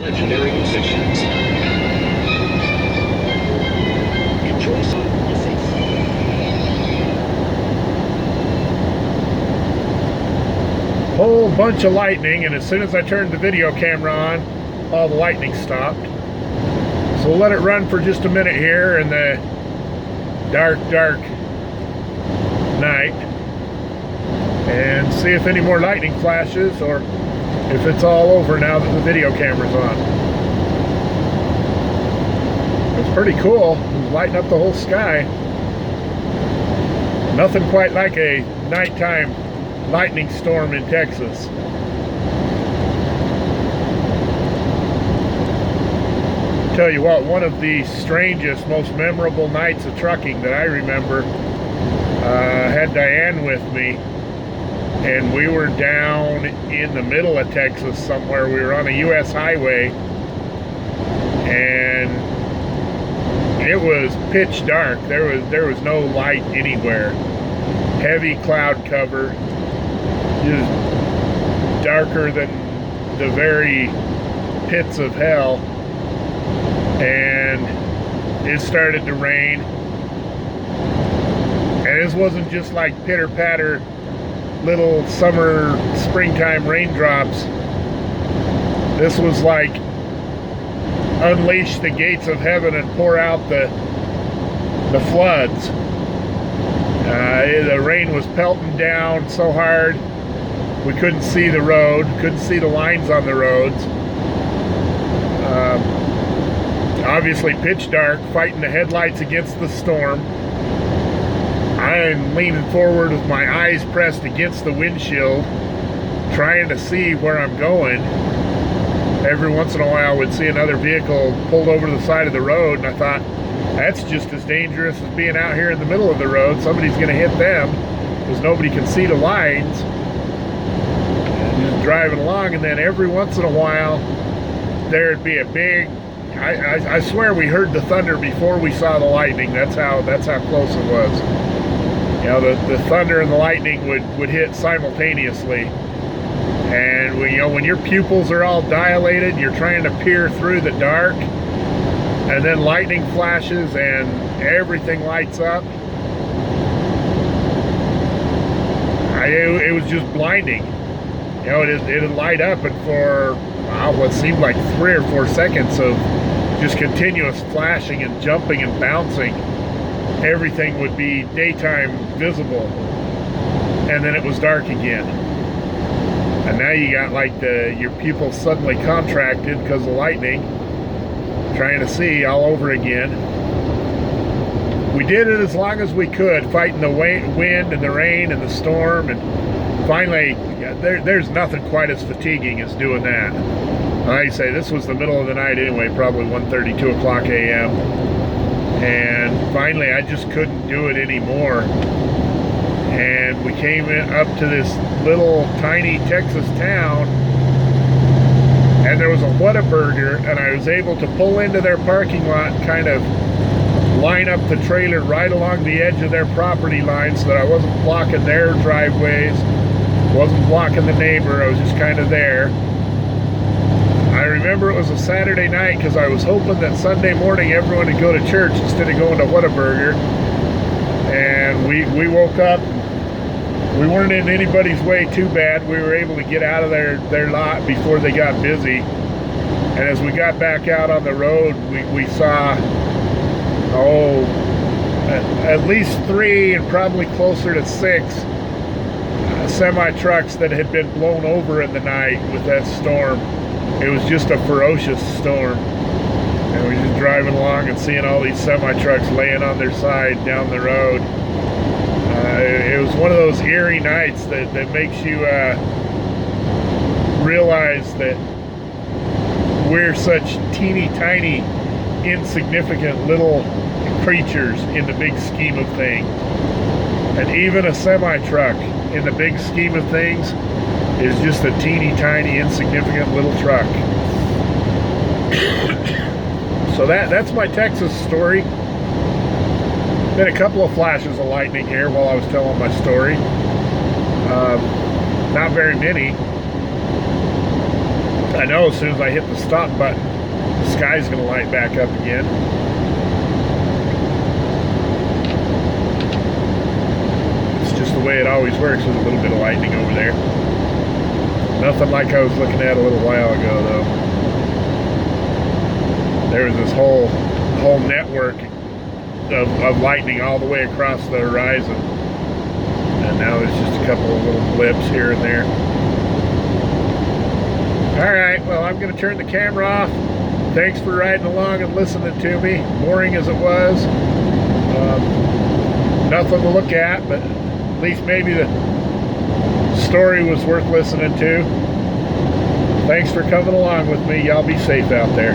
Legendary musicians. Enjoy some music. Whole bunch of lightning, and as soon as I turned the video camera on, all the lightning stopped. So we'll let it run for just a minute here in the dark night and see if any more lightning flashes or if it's all over now that the video camera's on. It's pretty cool. It's lighting up the whole sky. Nothing quite like a nighttime lightning storm in Texas. Tell you what, one of the strangest, most memorable nights of trucking that I remember, had Diane with me, and we were down in the middle of Texas somewhere. We were on a US highway, and it was pitch dark. There was no light anywhere. Heavy cloud cover, just darker than the very pits of hell. And it started to rain, and this wasn't just like pitter-patter little summer springtime raindrops. This was like unleash the gates of heaven and pour out the floods. The rain was pelting down so hard we couldn't see the road, couldn't see the lines on the roads. Obviously pitch dark, fighting the headlights against the storm. I'm leaning forward with my eyes pressed against the windshield, trying to see where I'm going. Every once in a while I would see another vehicle pulled over to the side of the road, and I thought, that's just as dangerous as being out here in the middle of the road. Somebody's going to hit them because nobody can see the lines. And just driving along, and then every once in a while there'd be a big, I swear we heard the thunder before we saw the lightning. That's how close it was. You know, the thunder and the lightning would hit simultaneously. And when your pupils are all dilated, you're trying to peer through the dark, and then lightning flashes and everything lights up. It was just blinding. You know, it'd light up, and for what seemed like 3 or 4 seconds of just continuous flashing and jumping and bouncing, everything would be daytime visible, and then it was dark again. And now you got like your pupils suddenly contracted because of lightning, trying to see all over again. We did it as long as we could, fighting the wind and the rain and the storm, and finally, there's nothing quite as fatiguing as doing that. Like I say, this was the middle of the night anyway, probably 1:30, 2 o'clock a.m. And finally, I just couldn't do it anymore. And we came up to this little tiny Texas town, and there was a Whataburger, and I was able to pull into their parking lot and kind of line up the trailer right along the edge of their property line so that I wasn't blocking their driveways, wasn't blocking the neighbor. I was just kind of there. I remember it was a Saturday night because I was hoping that Sunday morning everyone would go to church instead of going to Whataburger. And we woke up. We weren't in anybody's way too bad. We were able to get out of their lot before they got busy. And as we got back out on the road, we saw, at least 3 and probably closer to 6 semi-trucks that had been blown over in the night with that storm. It was just a ferocious storm. And we were just driving along and seeing all these semi-trucks laying on their side down the road. It was one of those eerie nights that makes you realize that we're such teeny tiny, insignificant little creatures in the big scheme of things. And even a semi-truck in the big scheme of things is just a teeny tiny, insignificant little truck. So that's my Texas story. Been a couple of flashes of lightning here while I was telling my story. Not very many. I know as soon as I hit the stop button, the sky's going to light back up again. It's just the way it always works with a little bit of lightning over there. Nothing like I was looking at a little while ago, though. There was this whole network of lightning all the way across the horizon. And now there's just a couple of little blips here and there. Alright, well, I'm going to turn the camera off. Thanks for riding along and listening to me, boring as it was. Nothing to look at, but at least maybe the story was worth listening to. Thanks for coming along with me. Y'all be safe out there.